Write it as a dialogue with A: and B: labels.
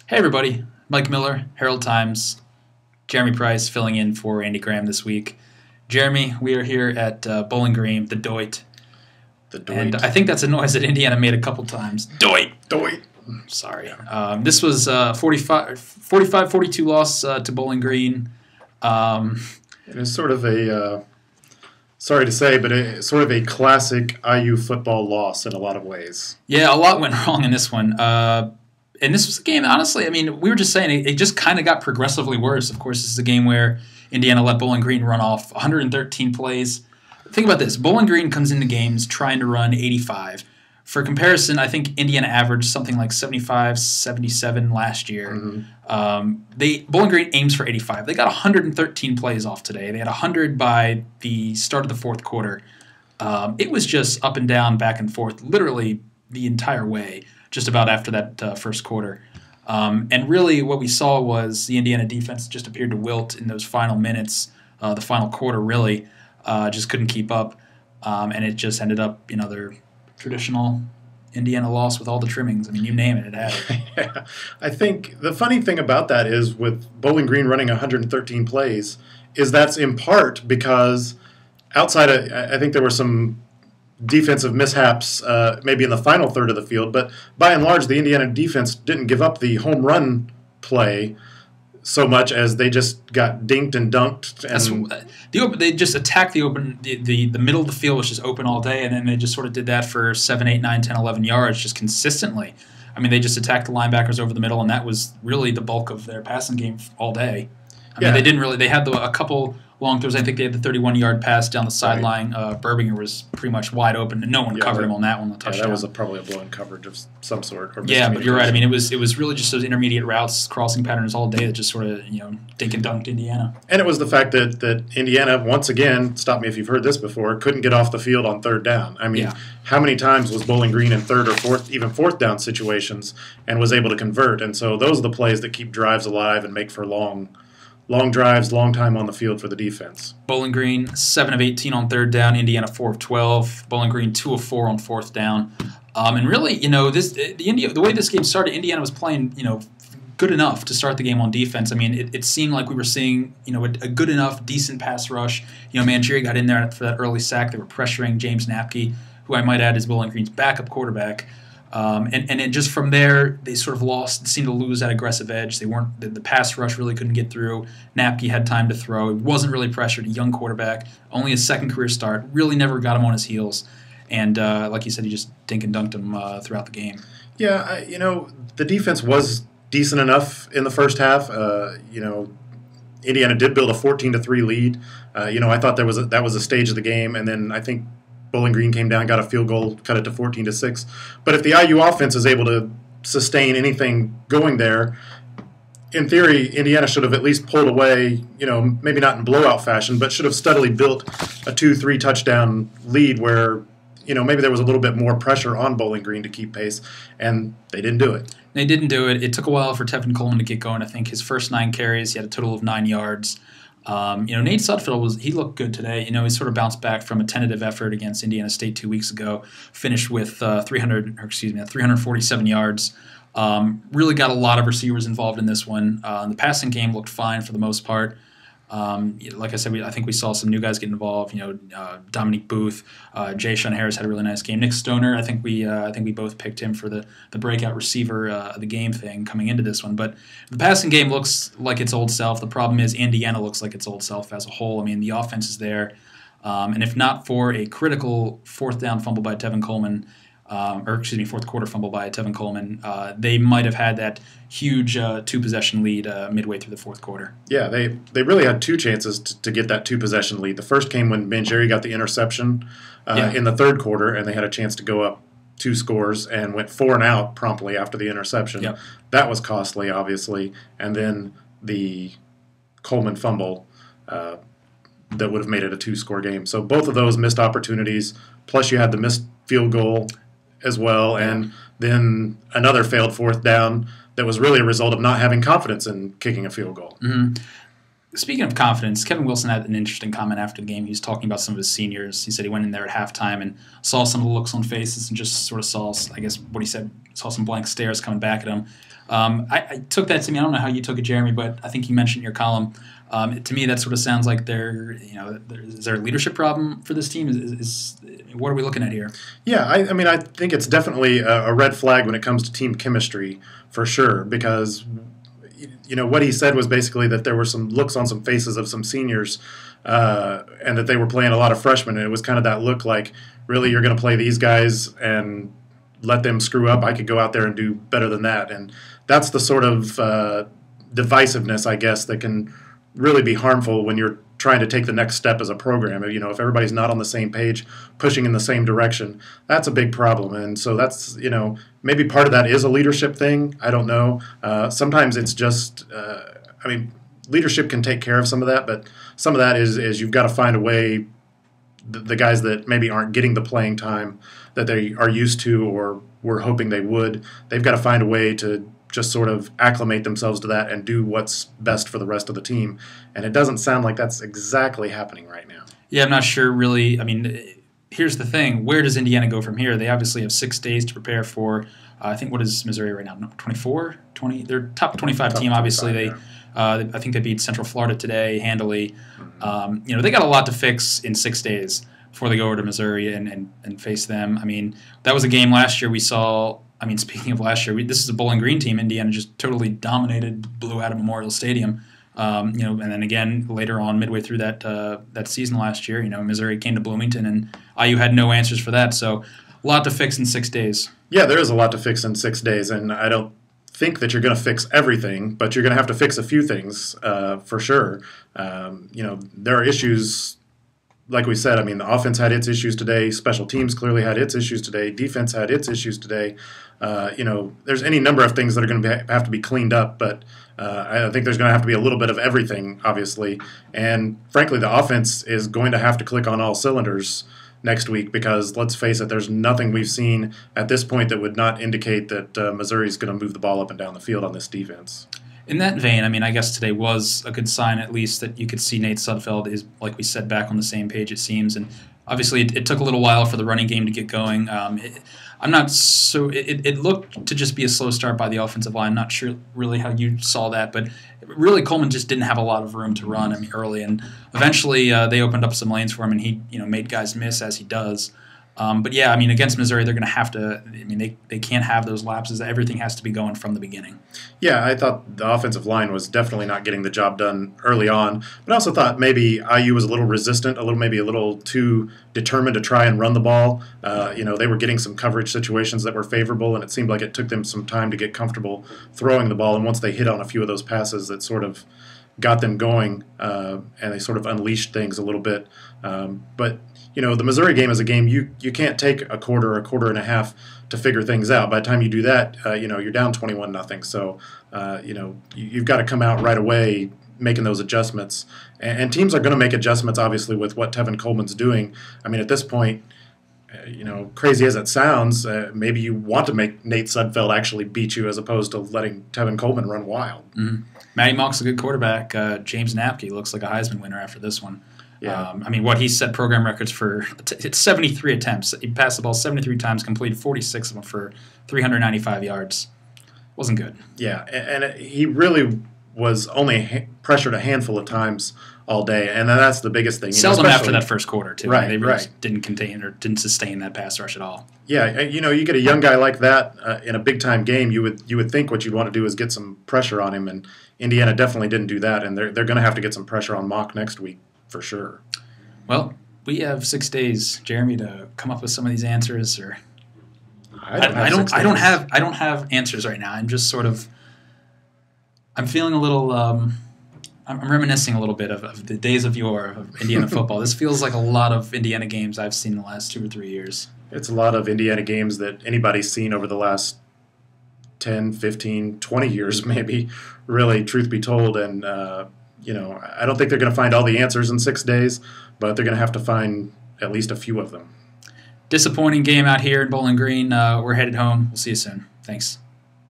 A: Hey everybody, Mike Miller, Herald Times, Jeremy Price filling in for Andy Graham this week. Jeremy, we are here at Bowling Green, the Doit.
B: The Doit.
A: And I think that's a noise that Indiana made a couple times. Doit!
B: Doit.
A: Sorry. This was 45-42 loss to Bowling Green.
B: It was sort of a, sorry to say, but sort of a classic IU football loss in a lot of ways.
A: Yeah, a lot went wrong in this one. And this was a game, honestly, I mean, we were just saying it just kind of got progressively worse. Of course, this is a game where Indiana let Bowling Green run off 113 plays. Think about this. Bowling Green comes into games trying to run 85. For comparison, I think Indiana averaged something like 75, 77 last year.
B: Mm-hmm.
A: Bowling Green aims for 85. They got 113 plays off today. They had 100 by the start of the fourth quarter. It was just up and down, back and forth, literally the entire way, just about after that first quarter. And really what we saw was the Indiana defense just appeared to wilt in those final minutes, the final quarter really, just couldn't keep up. And it just ended up, their traditional Indiana loss with all the trimmings. I mean, you name it, it had it.
B: Yeah. I think the funny thing about that is with Bowling Green running 113 plays is that's in part because outside of, I think there were some defensive mishaps maybe in the final third of the field, but by and large the Indiana defense didn't give up the home run play so much as they just got dinked and dunked. And
A: they just attacked the middle of the field was just open all day, and then they just sort of did that for 7, 8, 9, 10, 11 yards just consistently. I mean, they just attacked the linebackers over the middle, and that was really the bulk of their passing game all day. I mean, they didn't really – they had a couple long throws. I think they had the 31-yard pass down the sideline. Right. Berbinger was pretty much wide open, and no one covered him on that one, the touchdown.
B: That was probably a blown coverage of some sort. Or
A: yeah, but you're right. I mean, it was really just those intermediate routes, crossing patterns all day that just sort of, dink and dunked Indiana.
B: And it was the fact that Indiana, once again, stop me if you've heard this before, couldn't get off the field on third down. I mean, How many times was Bowling Green in third or fourth, even fourth down situations and was able to convert? And so those are the plays that keep drives alive and make for long drives, long time on the field for the defense.
A: Bowling Green, 7 of 18 on third down. Indiana, 4 of 12. Bowling Green, 2 of 4 on fourth down. And really, the way this game started, Indiana was playing, good enough to start the game on defense. I mean, it seemed like we were seeing, a good enough, decent pass rush. Mangieri got in there for that early sack. They were pressuring James Napke, who I might add is Bowling Green's backup quarterback. And it just from there, they sort of seemed to lose that aggressive edge. They weren't the pass rush really couldn't get through. Napke had time to throw. He wasn't really pressured. A young quarterback, only his second career start. Really never got him on his heels. And like you said, he just dink and dunked him throughout the game.
B: Yeah, the defense was decent enough in the first half. Indiana did build a 14-3 lead. I thought that was a stage of the game, and then I think Bowling Green came down, got a field goal, cut it to 14-6. But if the IU offense is able to sustain anything going there, in theory, Indiana should have at least pulled away, maybe not in blowout fashion, but should have steadily built a 2-3 touchdown lead where, maybe there was a little bit more pressure on Bowling Green to keep pace, and they didn't do it.
A: They didn't do it. It took a while for Tevin Coleman to get going. I think his first 9 carries, he had a total of 9 yards. Nate Sudfeld he looked good today. He sort of bounced back from a tentative effort against Indiana State 2 weeks ago. Finished with 347 yards. Really got a lot of receivers involved in this one. The passing game looked fine for the most part. Like I said, I think we saw some new guys get involved. Dominique Booth, Jay Sean Harris had a really nice game. Nick Stoner, I think we both picked him for the breakout receiver of the game thing coming into this one. But the passing game looks like its old self. The problem is Indiana looks like its old self as a whole. I mean, the offense is there, and if not for a critical fourth down fumble by Tevin Coleman. Fourth quarter fumble by Tevin Coleman, they might have had that huge 2-possession lead midway through the fourth quarter.
B: Yeah, they really had 2 chances to get that 2-possession lead. The first came when Mangieri got the interception in the third quarter, and they had a chance to go up 2 scores and went 4 and out promptly after the interception.
A: Yep.
B: That was costly, obviously. And then the Coleman fumble that would have made it a 2-score game. So both of those missed opportunities, plus you had the missed field goal as well, and then another failed fourth down that was really a result of not having confidence in kicking a field goal.
A: Mm-hmm. Speaking of confidence, Kevin Wilson had an interesting comment after the game. He was talking about some of his seniors. He said he went in there at halftime and saw some of the looks on faces and just sort of saw, I guess what he said, saw some blank stares coming back at him. I took that to me. I don't know how you took it, Jeremy, but I think you mentioned in your column. To me, that sort of sounds like is there a leadership problem for this team? What are we looking at here?
B: Yeah, I mean, I think it's definitely a red flag when it comes to team chemistry for sure, because what he said was basically that there were some looks on some faces of some seniors, and that they were playing a lot of freshmen, and it was kind of that look like, really, you're going to play these guys and let them screw up? I could go out there and do better than that. And that's the sort of divisiveness, I guess, that can really be harmful when you're trying to take the next step as a program. If everybody's not on the same page, pushing in the same direction, that's a big problem. And so that's, maybe part of that is a leadership thing. I don't know. Sometimes it's just, leadership can take care of some of that, but some of that is you've got to find a way, the guys that maybe aren't getting the playing time that they are used to or were hoping they would, they've got to find a way to just sort of acclimate themselves to that and do what's best for the rest of the team. And it doesn't sound like that's exactly happening right now.
A: Yeah, I'm not sure really. I mean, here's the thing. Where does Indiana go from here? They obviously have 6 days to prepare for, I think, what is Missouri right now? 24? 20? They're top 25 team, obviously.
B: 25,
A: I think they beat Central Florida today handily. They got a lot to fix in 6 days before they go over to Missouri and face them. I mean, that was a game last year we saw. I mean, speaking of last year, this is a Bowling Green team. Indiana just totally dominated, blew out of Memorial Stadium. And then again later on, midway through that season last year, Missouri came to Bloomington, and IU had no answers for that. So a lot to fix in 6 days.
B: Yeah, there is a lot to fix in 6 days, and I don't think that you're going to fix everything, but you're going to have to fix a few things for sure. There are issues. Like we said, I mean, the offense had its issues today. Special teams clearly had its issues today. Defense had its issues today. There's any number of things that are going to have to be cleaned up, but I think there's going to have to be a little bit of everything, obviously. And frankly, the offense is going to have to click on all cylinders next week because, let's face it, there's nothing we've seen at this point that would not indicate that Missouri's going to move the ball up and down the field on this defense.
A: In that vein, I mean, I guess today was a good sign, at least, that you could see Nate Sudfeld is, like we said, back on the same page, it seems. And obviously, it took a little while for the running game to get going. It looked to just be a slow start by the offensive line. I'm not sure really how you saw that, but really Coleman just didn't have a lot of room to run early. And eventually, they opened up some lanes for him, and he made guys miss as he does. But yeah, I mean, against Missouri, they're going to have to. I mean, they can't have those lapses. Everything has to be going from the beginning.
B: Yeah, I thought the offensive line was definitely not getting the job done early on. But I also thought maybe IU was a little resistant, maybe a little too determined to try and run the ball. They were getting some coverage situations that were favorable, and it seemed like it took them some time to get comfortable throwing the ball. And once they hit on a few of those passes, that sort of got them going, and they sort of unleashed things a little bit. But the Missouri game is a game you can't take a quarter and a half to figure things out. By the time you do that, you're down 21-0. So, you've got to come out right away making those adjustments. And teams are going to make adjustments, obviously, with what Tevin Coleman's doing. I mean, at this point, crazy as it sounds, maybe you want to make Nate Sudfeld actually beat you as opposed to letting Tevin Coleman run wild.
A: Mm-hmm. Matty Mock's a good quarterback. James Napke looks like a Heisman winner after this one.
B: Yeah.
A: What he set program records for, it's 73 attempts. He passed the ball 73 times, completed 46 of them for 395 yards. Wasn't good.
B: Yeah, and he really was only pressured a handful of times all day, and that's the biggest thing.
A: Seldom after that first quarter, too.
B: Right,
A: they really didn't contain or didn't sustain that pass rush at all.
B: Yeah, you get a young guy like that in a big-time game, you would think what you'd want to do is get some pressure on him, and Indiana definitely didn't do that, and they're going to have to get some pressure on Mock next week. For sure.
A: Well, we have 6 days, Jeremy, to come up with some of these answers. Or I don't have answers right now. I'm just sort of. I'm feeling a little. I'm reminiscing a little bit of the days of yore of Indiana football. This feels like a lot of Indiana games I've seen in the last 2 or 3 years.
B: It's a lot of Indiana games that anybody's seen over the last 10, 15, 20 years, maybe. Really, truth be told, and. I don't think they're going to find all the answers in 6 days, but they're going to have to find at least a few of them.
A: Disappointing game out here in Bowling Green. We're headed home. We'll see you soon. Thanks.